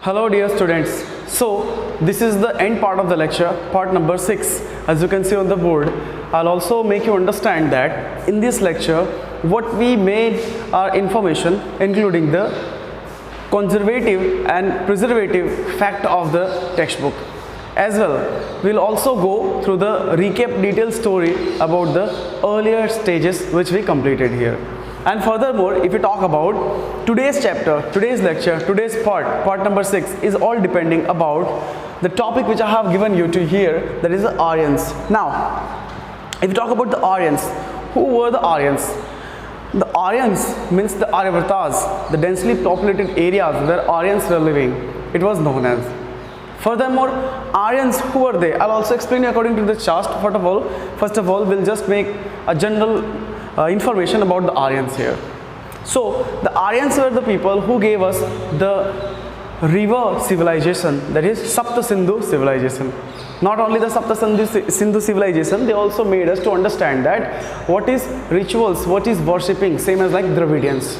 Hello dear students. So this is the end part of the lecture, part number 6. As you can see on the board, I'll also make you understand that in this lecture what we made our information including the conservative and preservative fact of the textbook. As well, we'll also go through the recap detailed story about the earlier stages which we completed here. And furthermore, if we talk about today's chapter, today's lecture, today's part number 6 is all depending about the topic which I have given you to here, that is the Aryans. Now, if we talk about the Aryans, who were the Aryans? The Aryans means the Aryavartas, the densely populated areas where Aryans were living. It was known as. Furthermore, Aryans, who were they? I'll also explain you according to the chart. First of all, we'll just make a general information about the Aryans here. So the Aryans were the people who gave us the river civilization, that is Sapta Sindhu civilization. Not only the Sapta Sindhu civilization, they also made us to understand that what is rituals, what is worshipping, same as like Dravidians.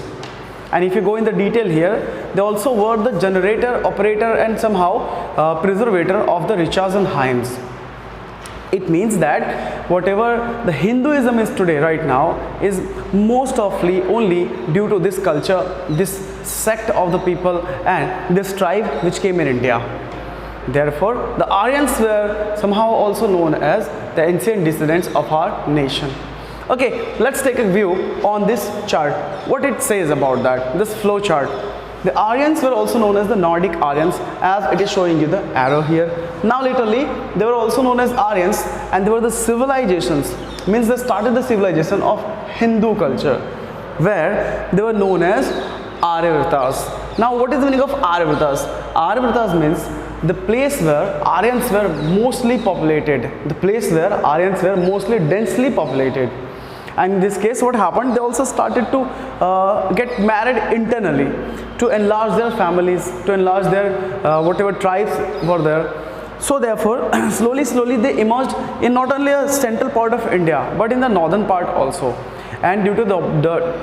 And if you go in the detail here, they also were the generator, operator and somehow preservator of the riches and hymns. It means that whatever the Hinduism is today right now is most often only due to this culture, this sect of the people and this tribe which came in India. Therefore, the Aryans were somehow also known as the ancient descendants of our nation. Okay, let's take a view on this chart. What it says about that, this flow chart. The Aryans were also known as the Nordic Aryans, as it is showing you the arrow here. Now literally, they were also known as Aryans and they were the civilizations, means they started the civilization of Hindu culture, where they were known as Aryavartas. Now what is the meaning of Aryavartas? Aryavartas means the place where Aryans were mostly populated, the place where Aryans were mostly densely populated. And in this case, what happened? They also started to get married internally to enlarge their families, to enlarge their whatever tribes were there. So therefore, slowly they emerged in not only a central part of India, but in the northern part also. And due to the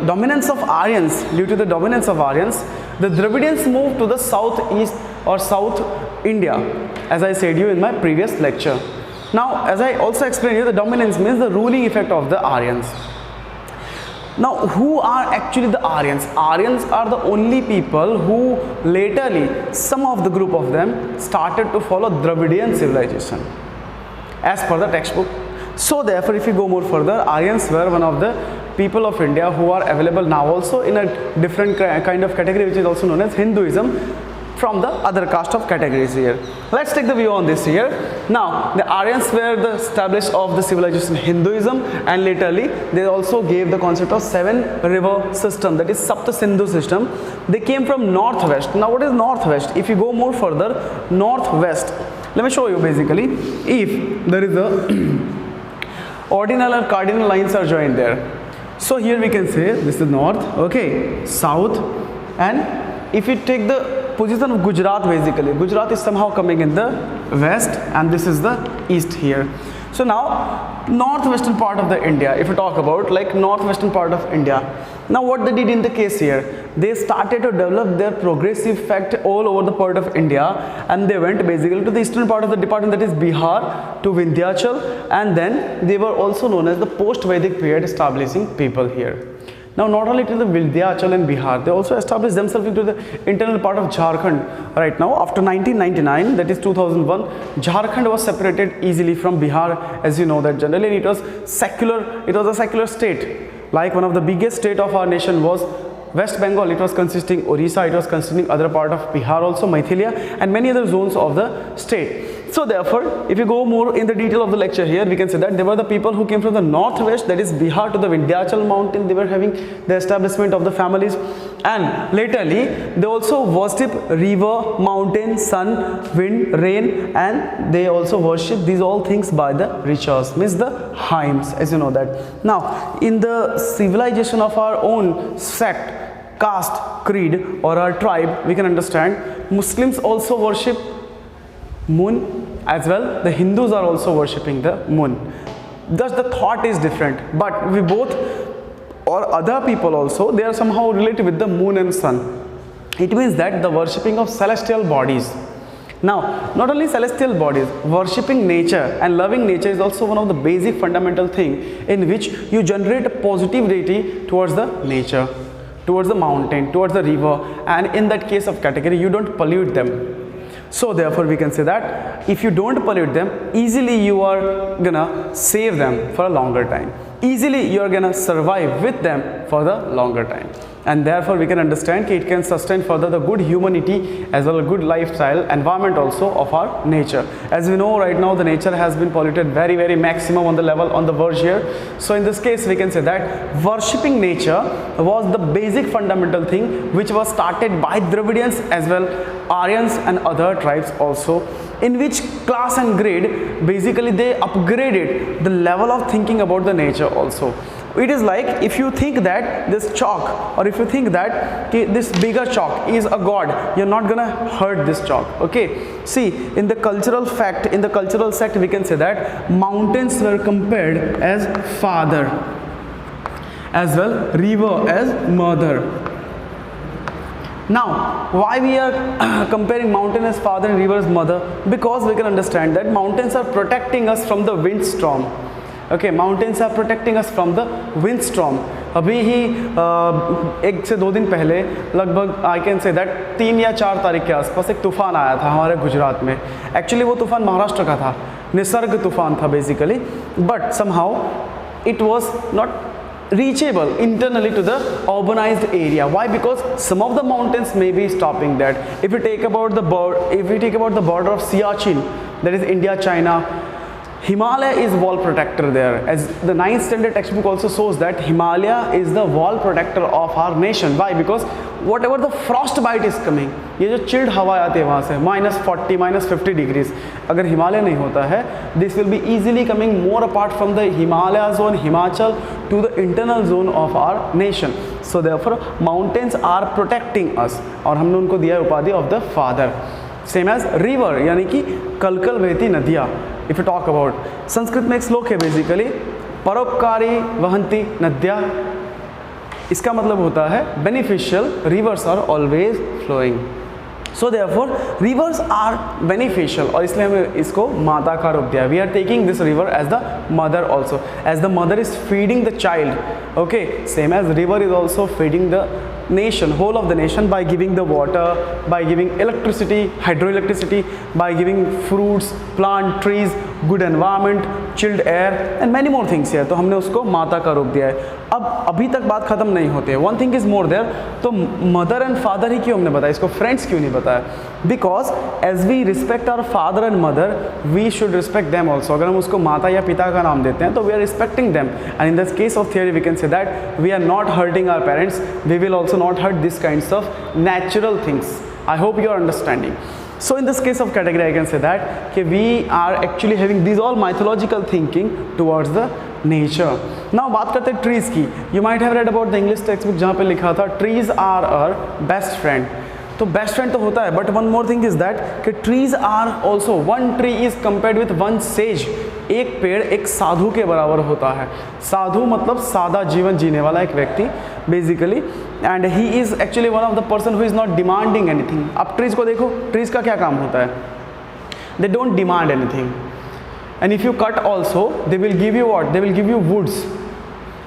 dominance of Aryans, the Dravidians moved to the southeast or South India, as I said you in my previous lecture. Now, as I also explained you, the dominance means the ruling effect of the Aryans. Now, who are actually the Aryans? Aryans are the only people who laterly, some of the group of them, started to follow Dravidian civilization as per the textbook. So therefore, if you go more further, Aryans were one of the people of India who are available now also in a different kind of category, which is also known as Hinduism, from the other caste of categories here. Let's take the view on this here. Now, the Aryans were the established of the civilization Hinduism, and laterly they also gave the concept of 7 river system, that is Sapta Sindhu system. They came from northwest. Now what is northwest? If you go more further, northwest, let me show you basically. If there is a ordinal and cardinal lines are joined there. So here we can say this is north, okay, south, and if you take the position of Gujarat, basically Gujarat is somehow coming in the west and this is the east here. So now northwestern part of the India, if you talk about like northwestern part of India, now what they did in the case here, they started to develop their progressive fact all over the part of India, and they went basically to the eastern part of the department, that is Bihar, to Vindhyachal, and then they were also known as the post-Vedic period establishing people here. Now not only to the Vindhyachal and Bihar, they also established themselves into the internal part of Jharkhand. Right now, after 1999, that is 2001, Jharkhand was separated easily from Bihar, as you know that generally it was secular, it was a secular state. Like one of the biggest state of our nation was West Bengal, it was consisting Orissa, it was consisting other part of Bihar also, Maithilia, and many other zones of the state. So therefore, if you go more in the detail of the lecture here, we can say that they were the people who came from the northwest, that is Bihar, to the Vindhyachal mountain. They were having the establishment of the families, and laterly they also worship river, mountain, sun, wind, rain, and they also worship these all things by the rituals, means the hymns, as you know that. Now in the civilization of our own sect, caste, creed or our tribe, we can understand Muslims also worship moon, as well the Hindus are also worshipping the moon. Thus the thought is different, but we both or other people also, they are somehow related with the moon and sun. It means that the worshipping of celestial bodies. Now, not only celestial bodies, worshipping nature and loving nature is also one of the basic fundamental thing in which you generate a positivity towards the nature, towards the mountain, towards the river, and in that case of category, you don't pollute them. So therefore we can say that if you don't pollute them, easily you are gonna save them for a longer time. Easily you are gonna survive with them for the longer time. And therefore we can understand that it can sustain further the good humanity as well as good lifestyle environment also of our nature. As we know right now, the nature has been polluted very maximum on the level on the verge here. So in this case we can say that worshipping nature was the basic fundamental thing which was started by Dravidians as well Aryans and other tribes also, in which class and grade basically they upgraded the level of thinking about the nature also. It is like if you think that this chalk, or if you think that this bigger chalk is a god, you're not gonna hurt this chalk. Okay, see, in the cultural fact, in the cultural sect, we can say that mountains were compared as father, as well river as mother. Now, why we are comparing mountain as father and river as mother? Because we can understand that mountains are protecting us from the windstorm. Okay, mountains are protecting us from the windstorm. अभी ही एक से दो दिन पहले लगभग I can say that 3 या 4 तारीख के आसपास एक तूफ़ान आया था हमारे गुजरात में. एक्चुअली वो तूफ़ान महाराष्ट्र का था, निसर्ग तूफ़ान था basically, but somehow it was not reachable internally to the urbanized area. Why? Because some of the mountains may be stopping that. If we take about the border of Siachen, that is India, China, Himalaya is wall protector there. As the 9th standard textbook also shows that Himalaya is the wall protector of our nation. Why? Because whatever the frost bite is coming, ये जो chilled हवा आती है वहाँ से -40, -50 degrees, अगर हिमालय नहीं होता है, this will be easily coming more apart from the Himalaya zone, Himachal, to the internal zone of our nation. So therefore mountains are protecting us, और हमने उनको दिया उपाधि of the father. Same as river, यानी कि कलकल बहती नदियाँ. If you talk about, Sanskrit में एक श्लोक है बेसिकली, परोपकारी वहंती नद्या. इसका मतलब होता है beneficial rivers are always flowing. So therefore rivers are beneficial, और इसलिए हमें इसको माता का रूप दिया. We are taking this river as the mother also, as the mother is feeding the child. Okay, same as river is also feeding the nation, whole of the nation, by giving the water, by giving electricity, hydroelectricity, by giving fruits, plant, trees, good environment, chilled air and many more things here. तो हमने उसको माता का रूप दिया है. अब अभी तक बात खत्म नहीं होती है. One thing is more there. तो मदर एंड फादर ही क्यों हमने बताया, इसको फ्रेंड्स क्यों नहीं बताया? Because as we respect our father and mother, we should respect them also. अगर हम उसको माता या पिता का नाम देते हैं तो we are respecting them, and in this case of theory we can say that we are not hurting our parents, we will also not hurt these kinds of natural things. I hope you are understanding. So in this case of category, I can say that we are actually having these all mythological thinking towards the nature. Now बात करते हैं trees की. You might have read about the English textbook जहाँ पे लिखा था trees are our best friend. तो best friend तो होता है, but one more thing is that कि trees are also, one tree is compared with one sage. एक पेड़ एक साधु के बराबर होता है. साधु मतलब सादा जीवन जीने वाला एक व्यक्ति basically, and he is actually one of the person who is not demanding anything. आप ट्रीज को देखो, ट्रीज का क्या काम होता है? They don't demand anything, and if you cut also they will give you what? They will give you woods.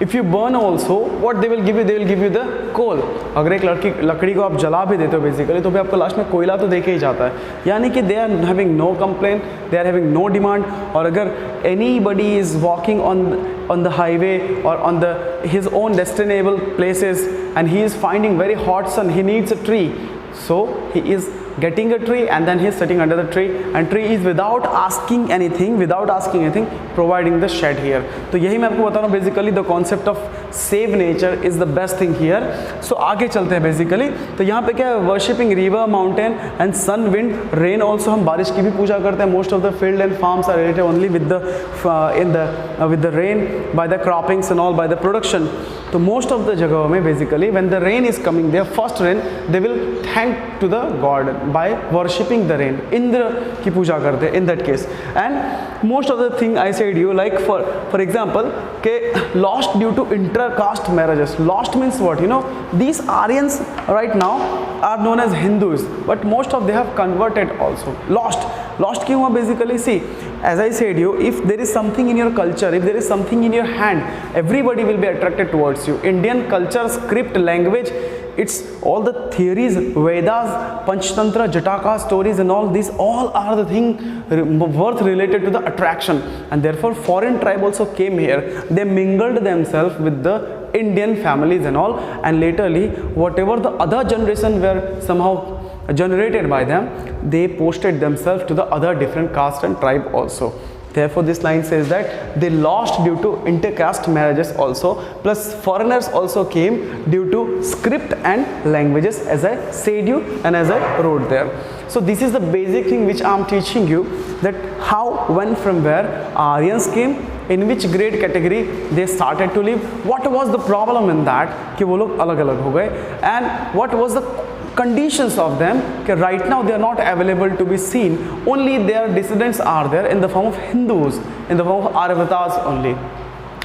If you burn also, what they will give you? They will give you the coal. अगर एक लकड़ी को आप जला भी देते हो basically, तो भी आपको लास्ट में कोयला तो दे के ही जाता है. यानी कि they are having no complaint, they are having no demand. और अगर anybody is walking on the highway or on his own destinable places and he is finding very hot sun, he needs a tree. So he is getting a tree and then he is sitting under the tree, and tree is without asking anything providing the shade here. तो यही मैं आपको बता रहा हूँ basically the concept of save nature is the best thing here. So आगे चलते हैं बेसिकली. तो यहाँ पे क्या है? Worshipping river, mountain and sun, wind, rain also. हम बारिश की भी पूजा करते हैं. Most of the field and farms are related only with the rain, by the croppings and all, by the production. तो मोस्ट ऑफ द जगहों में basically when the rain is coming, there first rain, they will thank to the god by worshipping the rain. Indra की पूजा करते हैं in that case. And most of the thing I said you, like for example के lost due to inter intercaste marriages. Lost means what? These Aryans right now are known as Hindus, but most of they have converted also. Lost क्यों हुआ? Basically, see, as I said you, if there is something in your culture, if there is something in your hand, everybody will be attracted towards you. Indian culture, script, language, it's all the theories, Vedas, Panchtantra, Jataka stories and all these, all are the thing worth related to the attraction. And therefore foreign tribe also came here. They mingled themselves with the Indian families and all, and laterly whatever the other generation were somehow generated by them, they posted themselves to the other different caste and tribe also. Therefore this line says that they lost due to intercaste marriages also, plus foreigners also came due to script and languages, as I said you and as I wrote there. So this is the basic thing which I am teaching you, that how, when, from where Aryans came, in which grade category they started to live, what was the problem in that कि वो लोग अलग अलग हो गए, and what was the conditions of them कि right now they are not available to be seen, only their descendants are there in the form of Hindus, in the form of Aryatas only.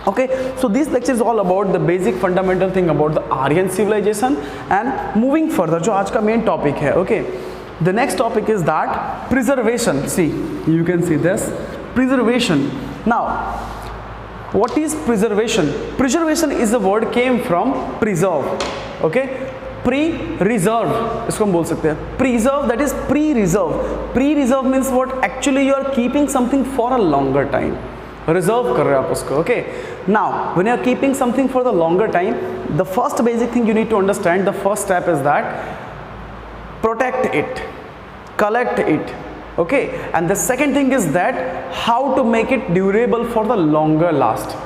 Okay, so this lecture is all about the basic fundamental thing about the Aryan civilization. And moving further, जो आज का main topic है, okay, the next topic is that preservation. See, you can see this preservation. Now what is preservation? Preservation is the word came from preserve. Okay, pre-reserve इसको हम बोल सकते हैं. Preserve, that is pre-reserve. Pre-reserve means what? Actually you are keeping something for a longer time. Reserve कर रहे हैं आप उसको. Okay, now when you are keeping something for the longer time, the first basic thing you need to understand, the first step is that protect it, collect it. Okay, and the second thing is that how to make it durable for the longer last.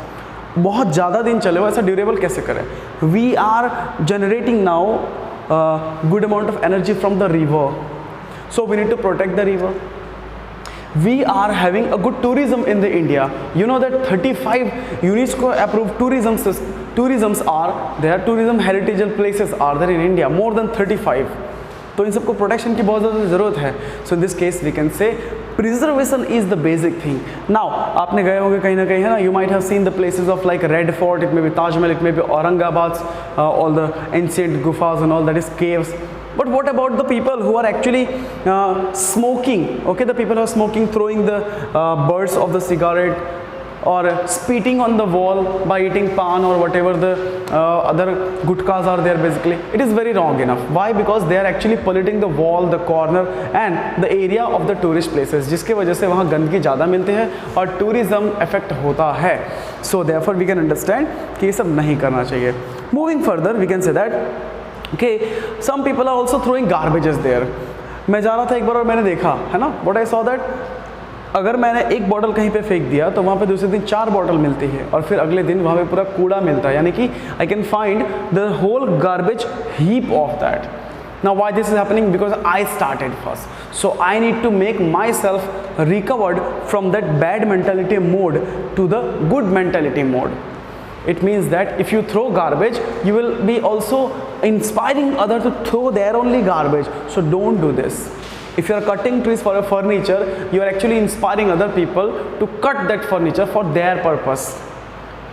बहुत ज़्यादा दिन चले, वैसा durable कैसे करें? We are generating now good amount of energy from the river, so we need to protect the river. We are having a good tourism in the India. You know that 35 UNESCO approved tourisms are there, tourism heritage places are there in India, more than 35. तो इन सबको protection की बहुत ज़्यादा ज़रूरत है. So in this case we can say preservation is the basic thing. Now आपने गए होंगे कहीं ना कहीं, है ना, you might have seen the places of like Red Fort, it may be Taj Mahal, it may be Aurangabad's all the ancient gufas and all, that is caves. But what about the people who are actually smoking? Okay, the people who are smoking, throwing the birds of the cigarette, or spitting on the wall by eating pan or whatever the other gutkas are there. Basically it is very wrong enough. Why? Because they are actually polluting the wall, the corner and the area of the tourist places, जिसके वजह से वहाँ गंदगी ज़्यादा मिलती है और tourism effect होता है. So therefore we can understand कि ये सब नहीं करना चाहिए. Moving further we can say that okay, some people are also throwing garbages there. मैं जा रहा था एक बार और मैंने देखा, है ना, what I saw that अगर मैंने एक बॉटल कहीं पे फेंक दिया तो वहाँ पे दूसरे दिन 4 बॉटल मिलती है और फिर अगले दिन वहाँ पे पूरा कूड़ा मिलता है, यानी कि I can find the whole garbage heap of that. Now why this is happening? Because I started first, so I need to make myself recovered from that bad mentality mode to the good mentality mode. It means that if you throw garbage, you will be also inspiring others to throw their only garbage. So don't do this. If you are cutting trees for a furniture, you are actually inspiring other people to cut that furniture for their purpose,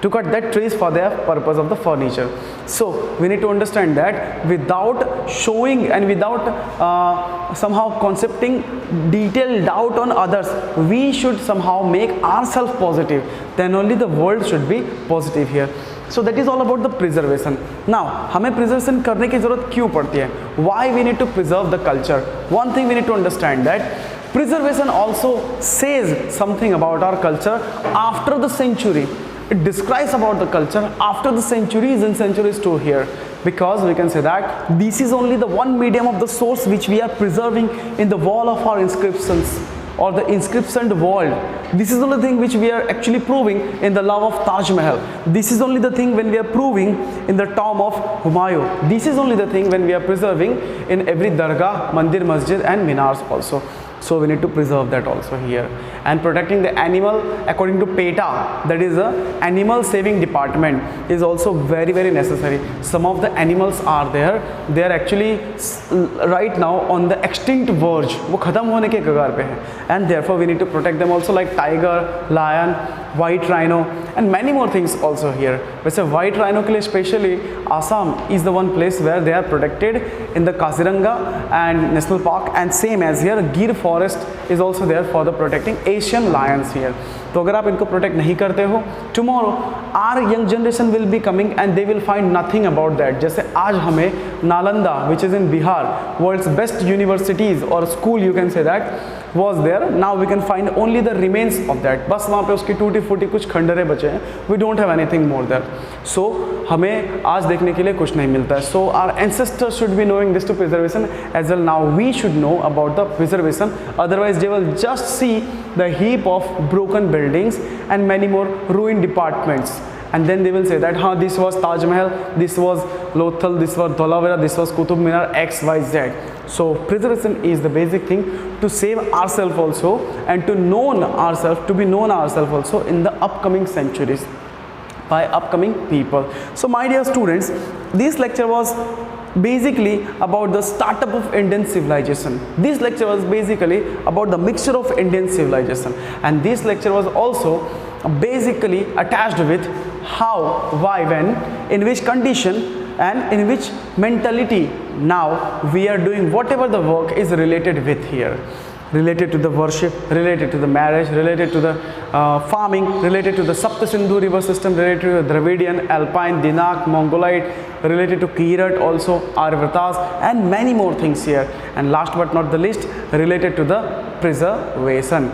to cut that trees for their purpose of the furniture. So we need to understand that without showing and without somehow concepting detailed doubt on others, we should somehow make ourselves positive. Then only the world should be positive here. So that is all about the preservation. Now हमें preservation करने की ज़रूरत क्यों पड़ती है? Why we need to preserve the culture? One thing we need to understand that preservation also says something about our culture after the century. It describes about the culture after the centuries and centuries to here, because we can say that this is only the one medium of the source which we are preserving in the wall of our inscriptions or the inscription wall. This is the only thing which we are actually proving in the love of Taj Mahal. This is only the thing when we are proving in the tomb of Humayun. This is only the thing when we are preserving in every dargah, mandir, masjid and minars also. so we need to preserve that also here. And protecting the animal according to PETA, that is a animal saving department, is also very very necessary. Some of the animals are there, they are actually right now on the extinct verge, वो ख़त्म होने के कगार पे हैं, and therefore we need to protect them also, like tiger, lion, white rhino and many more things also here. वैसे white rhino के लिए specially Assam is the one place where they are protected in the Kaziranga and National Park, and same as here Gir forest is also there for the protecting Asian lions here. तो अगर आप इनको protect नहीं करते हो, tomorrow our young generation will be coming and they will find nothing about that. जैसे आज हमें Nalanda which is in Bihar, world's best universities or school you can say that was there, now we can find only the remains of that. बस वहाँ पे उसकी टूटी फूटी कुछ खंडरे बचे हैं, we don't have anything more there. So हमें आज देखने के लिए कुछ नहीं मिलता है. So our ancestors should be knowing this to preservation as well. Now we should know about the preservation, otherwise they will just see the heap of broken buildings and many more ruined departments, and then they will say that this was Taj Mahal, this was Lothal, this was Dholavira, this was Qutub Minar, XYZ. So preservation is the basic thing to save ourselves also, and to known ourselves, to be known ourselves also in the upcoming centuries by upcoming people. So my dear students, this lecture was basically about the startup of Indian civilization. This lecture was basically about the mixture of Indian civilization, and this lecture was also basically attached with how, why, when, in which condition and in which mentality now we are doing whatever the work is related with here, related to the worship, related to the marriage, related to the farming, related to the Sapta Sindhu river system, related to the Dravidian, Alpine, Dinak, Mongolite, related to Kirat, also Aryavratas, and many more things here. And last but not the least, related to the preservation.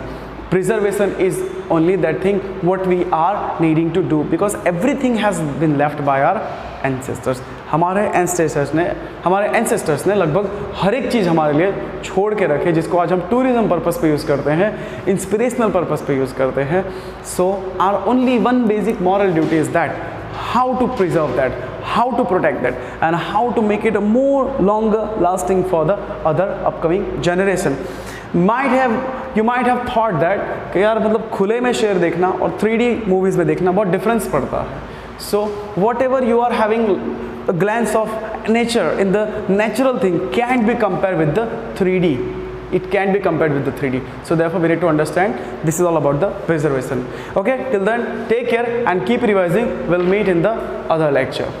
Preservation is only that thing what we are needing to do, because everything has been left by our ancestors. हमारे ancestors ने लगभग हर एक चीज़ हमारे लिए छोड़ के रखे, जिसको आज हम टूरिज्म पर्पस पे यूज़ करते हैं, इंस्पिरेशनल पर्पस पे यूज़ करते हैं. So our only one basic moral duty is that how to preserve that, how to protect that, and how to make it a more longer lasting for the other upcoming generation. You might have thought that कि यार मतलब खुले में शेर देखना और 3D movies में देखना बहुत डिफरेंस पड़ता है. So whatever you are having a glance of nature in the natural thing can't be compared with the 3D. It can be compared with the 3D. So therefore we need to understand this is all about the preservation. Okay, till then take care and keep revising. We'll meet in the other lecture.